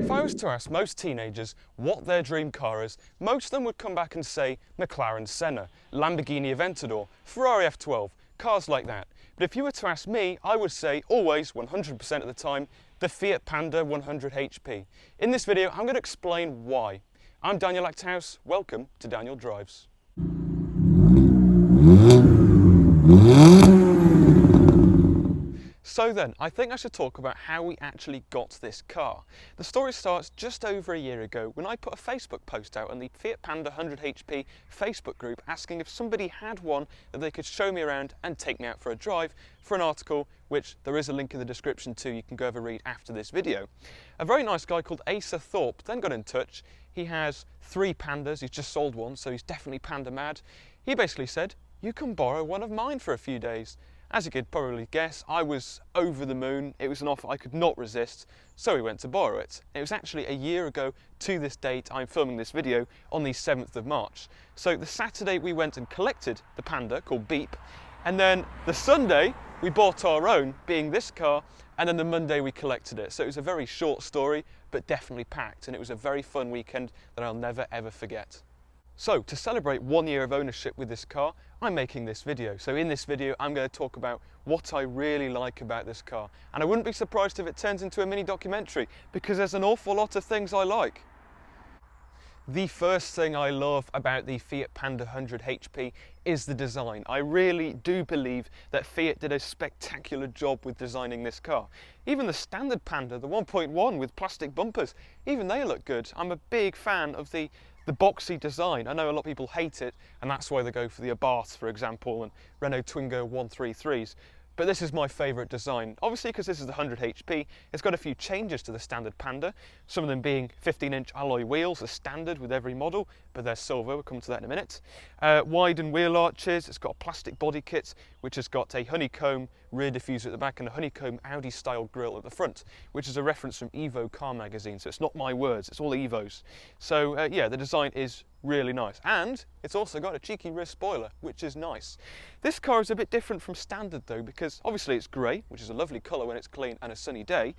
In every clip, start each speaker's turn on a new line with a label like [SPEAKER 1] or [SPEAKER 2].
[SPEAKER 1] If I was to ask most teenagers what their dream car is, most of them would come back and say McLaren Senna, Lamborghini Aventador, Ferrari F12, cars like that. But if you were to ask me, I would say always, 100% of the time, the Fiat Panda 100HP. In this video, I'm going to explain why. I'm Daniel Acthouse, welcome to Daniel Drives. So then, I think I should talk about how we actually got this car. The story starts just over a year ago when I put a Facebook post out on the Fiat Panda 100HP Facebook group asking if somebody had one that they could show me around and take me out for a drive for an article, which there is a link in the description to, you can go over read after this video. A very nice guy called Asa Thorpe then got in touch. He has 3 Pandas, he's just sold one, so he's definitely Panda mad. He basically said, you can borrow one of mine for a few days. As you could probably guess, I was over the moon. It was an offer I could not resist, so we went to borrow it. It was actually a year ago to this date. I'm filming this video on the 7th of March. So the Saturday we went and collected the Panda called Beep, and then the Sunday we bought our own, being this car, and then the Monday we collected it. So it was a very short story, but definitely packed, and it was a very fun weekend that I'll never ever forget. So, to celebrate 1 year of ownership with this car, I'm making this video. So in this video, I'm going to talk about what I really like about this car. And I wouldn't be surprised if it turns into a mini documentary, because there's an awful lot of things I like. The first thing I love about the Fiat Panda 100HP is the design. I really do believe that Fiat did a spectacular job with designing this car. Even the standard Panda, the 1.1 with plastic bumpers, even they look good. I'm a big fan of the boxy design. I know a lot of people hate it, and that's why they go for the Abarth, for example, and Renault Twingo 133s. But this is my favourite design. Obviously, because this is the 100HP, it's got a few changes to the standard Panda, some of them being 15-inch alloy wheels, as standard with every model, but they're silver, we'll come to that in a minute. Widened wheel arches, it's got a plastic body kit, which has got a honeycomb rear diffuser at the back and a honeycomb Audi-style grille at the front, which is a reference from Evo car magazine, so it's not my words, it's all Evos. So yeah, the design is really nice, and it's also got a cheeky rear spoiler, which is nice. This car is a bit different from standard though, because obviously it's grey, which is a lovely colour when it's clean and a sunny day,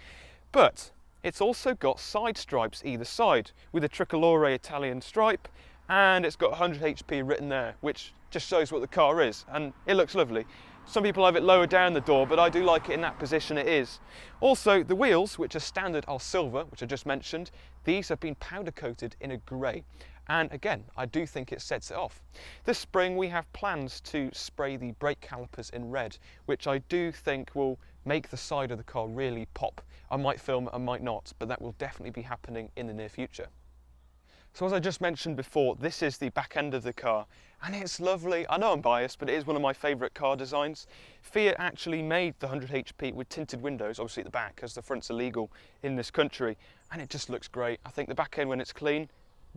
[SPEAKER 1] but it's also got side stripes either side with a tricolore Italian stripe, and it's got 100 HP written there, which just shows what the car is, and it looks lovely. Some people have it lower down the door, but I do like it in that position it is. Also, the wheels, which are standard, are silver, which I just mentioned. These have been powder coated in a grey. And again, I do think it sets it off. This spring we have plans to spray the brake calipers in red, which I do think will make the side of the car really pop. I might film it, I might not, but that will definitely be happening in the near future. So as I just mentioned before, this is the back end of the car, and it's lovely. I know I'm biased, but it is one of my favourite car designs. Fiat actually made the 100HP with tinted windows, obviously at the back, as the front's illegal in this country, and it just looks great. I think the back end, when it's clean,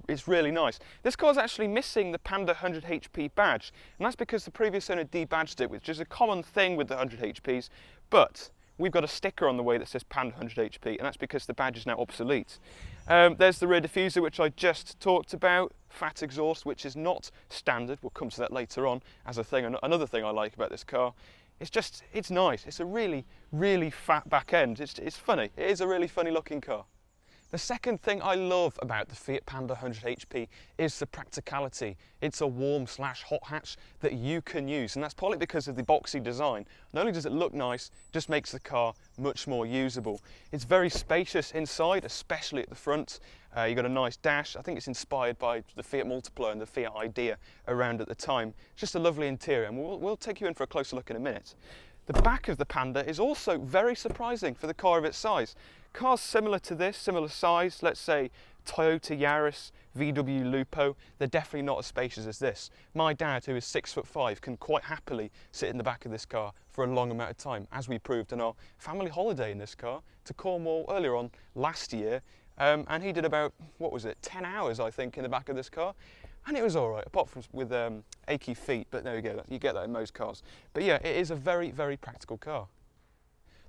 [SPEAKER 1] it's really nice. This car's actually missing the Panda 100HP badge, and that's because the previous owner debadged it, which is a common thing with the 100HPs, but we've got a sticker on the way that says Panda 100HP, and that's because the badge is now obsolete. There's the rear diffuser, which I just talked about, fat exhaust, which is not standard. We'll come to that later on as a thing. Another thing I like about this car, it's nice. It's a really, really fat back end. It's funny. It is a really funny looking car. The second thing I love about the Fiat Panda 100HP is the practicality. It's a warm/hot hatch that you can use, and that's partly because of the boxy design. Not only does it look nice, it just makes the car much more usable. It's very spacious inside, especially at the front. You've got a nice dash. I think it's inspired by the Fiat Multipla and the Fiat Idea around at the time. It's just a lovely interior, and we'll take you in for a closer look in a minute. The back of the Panda is also very surprising for the car of its size. Cars similar to this, similar size, let's say Toyota Yaris, VW Lupo, they're definitely not as spacious as this. My dad, who is 6'5", can quite happily sit in the back of this car for a long amount of time, as we proved on our family holiday in this car to Cornwall earlier on last year. And he did about, 10 hours, I think, in the back of this car. And it was all right, apart from with achy feet, but there you go, you get that in most cars. But yeah, it is a very, very practical car.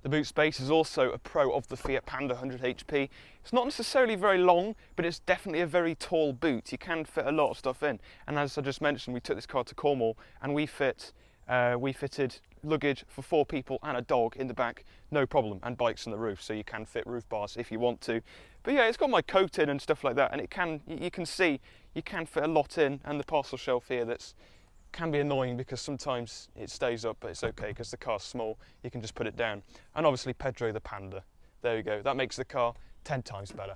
[SPEAKER 1] The boot space is also a pro of the Fiat Panda 100HP. It's not necessarily very long, but it's definitely a very tall boot. You can fit a lot of stuff in. And as I just mentioned, we took this car to Cornwall and we fitted luggage for 4 people and a dog in the back, no problem, and bikes on the roof, so you can fit roof bars if you want to. But yeah, it's got my coat in and stuff like that, and you can see you can fit a lot in, and the parcel shelf here can be annoying because sometimes it stays up, but it's okay because the car's small, you can just put it down. And obviously Pedro the Panda, there you go, that makes the car 10 times better.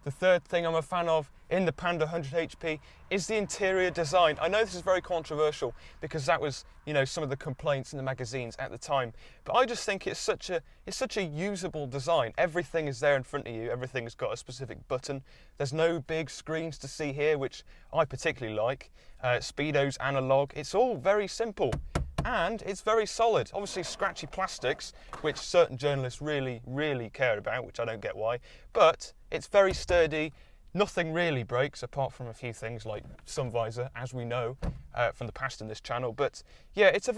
[SPEAKER 1] The third thing I'm a fan of in the Panda 100HP is the interior design. I know this is very controversial because that was, some of the complaints in the magazines at the time, but I just think it's such a usable design. Everything is there in front of you, everything's got a specific button. There's no big screens to see here, which I particularly like. Speedo's analog, it's all very simple. And it's very solid. Obviously scratchy plastics, which certain journalists really, really care about, which I don't get why, but it's very sturdy. Nothing really breaks apart from a few things like sun visor, as we know from the past in this channel. But yeah, it's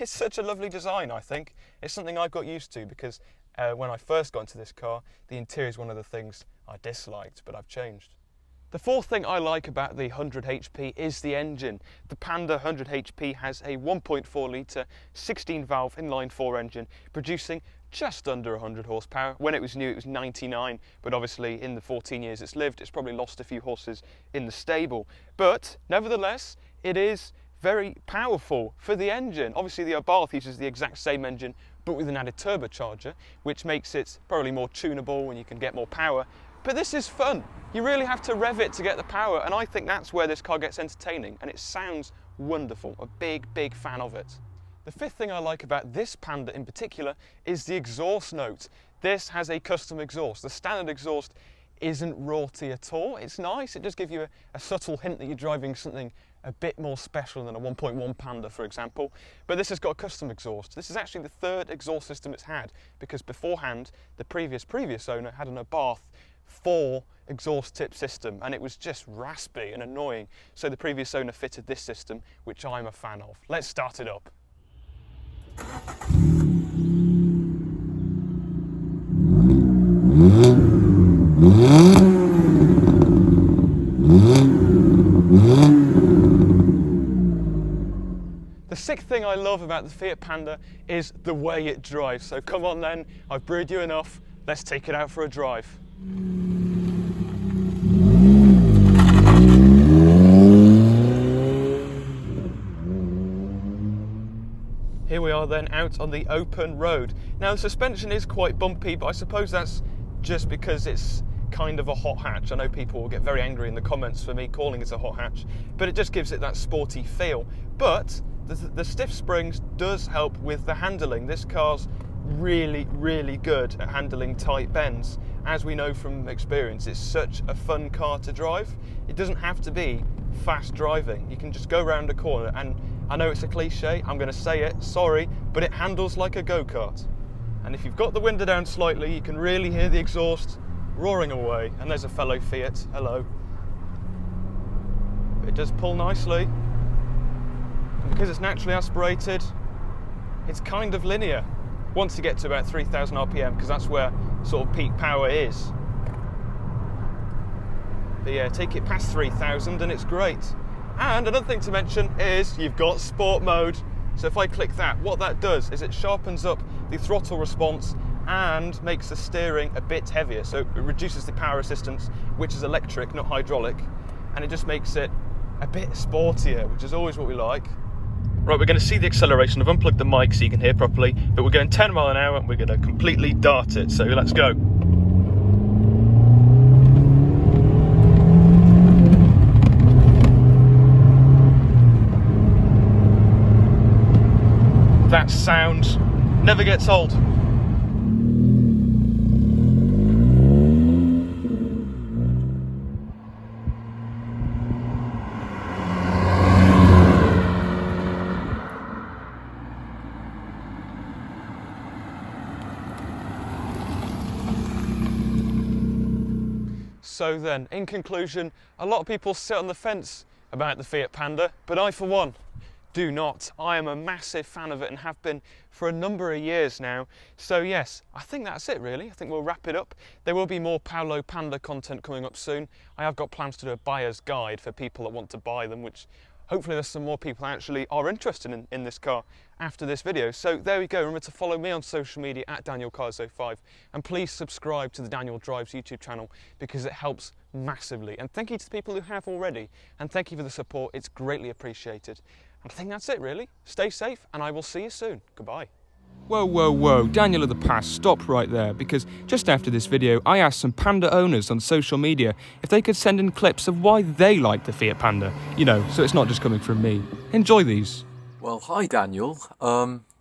[SPEAKER 1] such a lovely design, I think. It's something I got used to because when I first got into this car, the interior is one of the things I disliked, but I've changed. The fourth thing I like about the 100HP is the engine. The Panda 100HP has a 1.4 litre 16 valve inline 4 engine producing just under 100 horsepower. When it was new it was 99, but obviously in the 14 years it's lived it's probably lost a few horses in the stable. But nevertheless it is very powerful for the engine. Obviously the Abarth uses the exact same engine but with an added turbocharger, which makes it probably more tunable and you can get more power. But this is fun. You really have to rev it to get the power, and I think that's where this car gets entertaining, and it sounds wonderful. A big, big fan of it. The fifth thing I like about this Panda in particular is the exhaust note. This has a custom exhaust. The standard exhaust isn't raughty at all. It's nice. It does give you a subtle hint that you're driving something a bit more special than a 1.1 Panda, for example. But this has got a custom exhaust. This is actually the third exhaust system it's had, because beforehand, the previous owner had an Abarth 4 exhaust tip system, and it was just raspy and annoying. So the previous owner fitted this system, which I'm a fan of. Let's start it up. The sixth thing I love about the Fiat Panda is the way it drives. So come on then, I've brewed you enough, let's take it out for a drive. Here we are then out on the open road. Now the suspension is quite bumpy, but I suppose that's just because it's kind of a hot hatch. I know people will get very angry in the comments for me calling it a hot hatch, but it just gives it that sporty feel. But the stiff springs does help with the handling. This car's really, really good at handling tight bends. As we know from experience, it's such a fun car to drive. It doesn't have to be fast driving. You can just go around a corner, and I know it's a cliche, I'm going to say it, sorry, but it handles like a go-kart. And if you've got the window down slightly, you can really hear the exhaust roaring away. And there's a fellow Fiat, hello. But it does pull nicely. And because it's naturally aspirated, it's kind of linear. Once you get to about 3,000 RPM, because that's where sort of peak power is. But yeah, take it past 3,000 and it's great. And another thing to mention is you've got sport mode. So if I click that, what that does is it sharpens up the throttle response and makes the steering a bit heavier. So it reduces the power resistance, which is electric, not hydraulic. And it just makes it a bit sportier, which is always what we like. Right, we're going to see the acceleration. I've unplugged the mic so you can hear properly, but we're going 10 mile an hour and we're going to completely dart it. So let's go. That sound never gets old. So then, in conclusion, a lot of people sit on the fence about the Fiat Panda, but I for one do not. I am a massive fan of it and have been for a number of years now. So yes, I think that's it really. I think we'll wrap it up. There will be more Paolo Panda content coming up soon. I have got plans to do a buyer's guide for people that want to buy them, which hopefully there's some more people actually are interested in this car after this video. So there we go. Remember to follow me on social media at DanielCars05, and please subscribe to the Daniel Drives YouTube channel because it helps massively. And thank you to the people who have already, and thank you for the support. It's greatly appreciated. And I think that's it really. Stay safe, and I will see you soon. Goodbye.
[SPEAKER 2] Whoa, whoa, whoa, Daniel of the past, stop right there, because just after this video I asked some Panda owners on social media if they could send in clips of why they like the Fiat Panda, you know, so it's not just coming from me. Enjoy these.
[SPEAKER 3] Well, hi Daniel.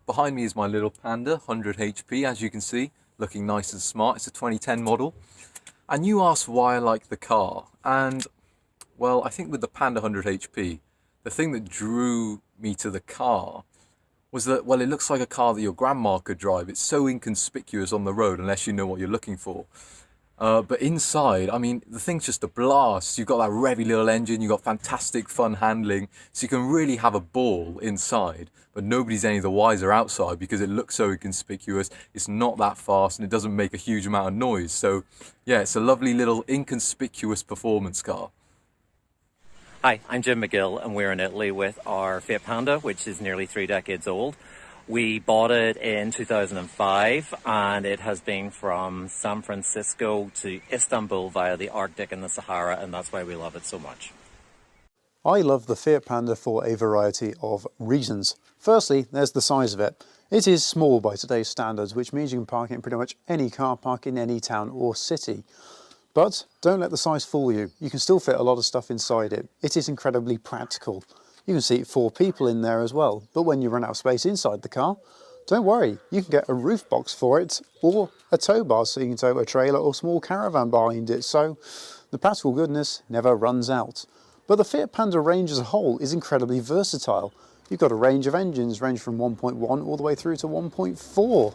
[SPEAKER 3] Behind me is my little Panda 100HP, as you can see, looking nice and smart. It's a 2010 model. And you asked why I like the car, and well, I think with the Panda 100HP, the thing that drew me to the car was that, well, it looks like a car that your grandma could drive. It's so inconspicuous on the road unless you know what you're looking for. But inside, I mean, the thing's just a blast. You've got that revvy little engine, you've got fantastic fun handling, so you can really have a ball inside, but nobody's any the wiser outside because it looks so inconspicuous. It's not that fast and it doesn't make a huge amount of noise. So yeah, it's a lovely little inconspicuous performance car.
[SPEAKER 4] Hi, I'm Jim McGill and we're in Italy with our Fiat Panda, which is nearly 3 decades old. We bought it in 2005 and it has been from San Francisco to Istanbul via the Arctic and the Sahara, and that's why we love it so much.
[SPEAKER 5] I love the Fiat Panda for a variety of reasons. Firstly, there's the size of it. It is small by today's standards, which means you can park it in pretty much any car park in any town or city. But don't let the size fool you. You can still fit a lot of stuff inside it. It is incredibly practical. You can seat 4 people in there as well. But when you run out of space inside the car, don't worry. You can get a roof box for it or a tow bar so you can tow a trailer or small caravan behind it. So the practical goodness never runs out. But the Fiat Panda range as a whole is incredibly versatile. You've got a range of engines range from 1.1 all the way through to 1.4.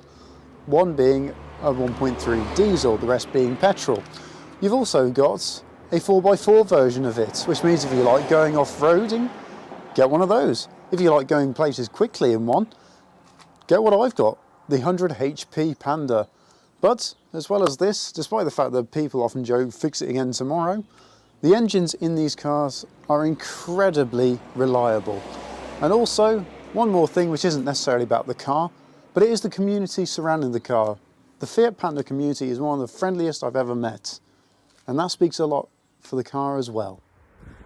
[SPEAKER 5] One being a 1.3 diesel, the rest being petrol. You've also got a 4x4 version of it, which means if you like going off-roading, get one of those. If you like going places quickly in one, get what I've got, the 100HP Panda. But as well as this, despite the fact that people often joke, fix it again tomorrow, the engines in these cars are incredibly reliable. And also, one more thing which isn't necessarily about the car, but it is the community surrounding the car. The Fiat Panda community is one of the friendliest I've ever met. And that speaks a lot for the car as well.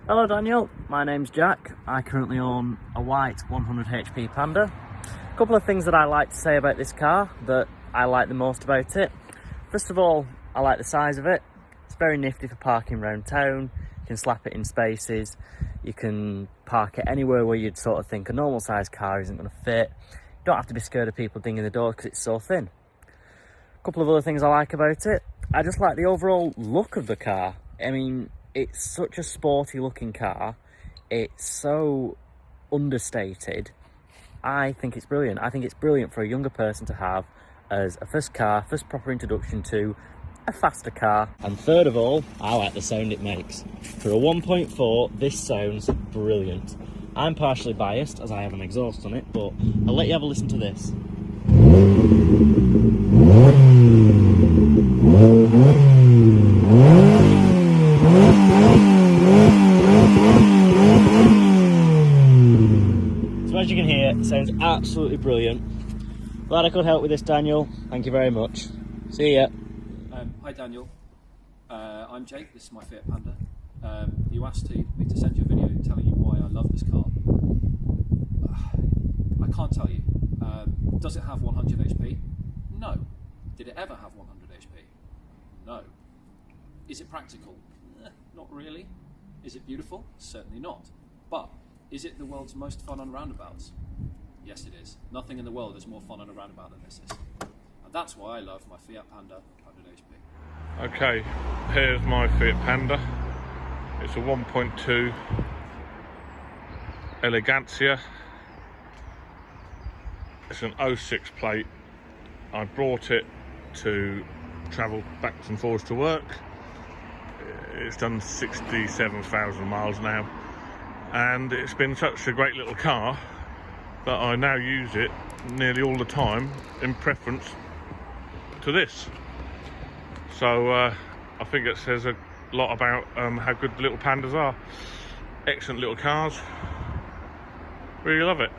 [SPEAKER 6] Hello Daniel, my name's Jack. I currently own a white 100HP Panda. A couple of things that I like to say about this car that I like the most about it. First of all, I like the size of it. It's very nifty for parking around town. You can slap it in spaces. You can park it anywhere where you'd sort of think a normal sized car isn't going to fit. You don't have to be scared of people dinging the door because it's so thin. A couple of other things I like about it. I just like the overall look of the car. I mean, it's such a sporty looking car. It's so understated. I think it's brilliant. I think it's brilliant for a younger person to have as a first proper introduction to a faster car. And third of all, I like the sound it makes. For a 1.4, this sounds brilliant. I'm partially biased as I have an exhaust on it, but I'll let you have a listen to this. So as you can hear, it sounds absolutely brilliant. Glad I could help with this, Daniel. Thank you very much. See ya.
[SPEAKER 7] Hi Daniel, I'm Jake, this is my Fiat Panda. You asked me to send you a video telling you why I love this car. I can't tell you. Does it have 100 HP? No. Did it ever have 100 HP? No. Is it practical? Not really. Is it beautiful? Certainly not. But is it the world's most fun on roundabouts? Yes it is. Nothing in the world is more fun on a roundabout than this is. And that's why I love my Fiat Panda 100 HP.
[SPEAKER 8] Okay, here's my Fiat Panda. It's a 1.2 Elegancia. It's an 06 plate. I brought it to travel backwards and forwards to work. It's done 67,000 miles now, and it's been such a great little car that I now use it nearly all the time in preference to this. So I think it says a lot about how good the little Pandas are. Excellent little cars, Really love it.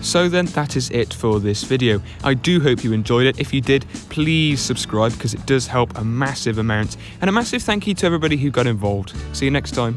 [SPEAKER 2] So then that is it for this video. I do hope you enjoyed it. If you did, please subscribe because it does help a massive amount. And a massive thank you to everybody who got involved. See you next time.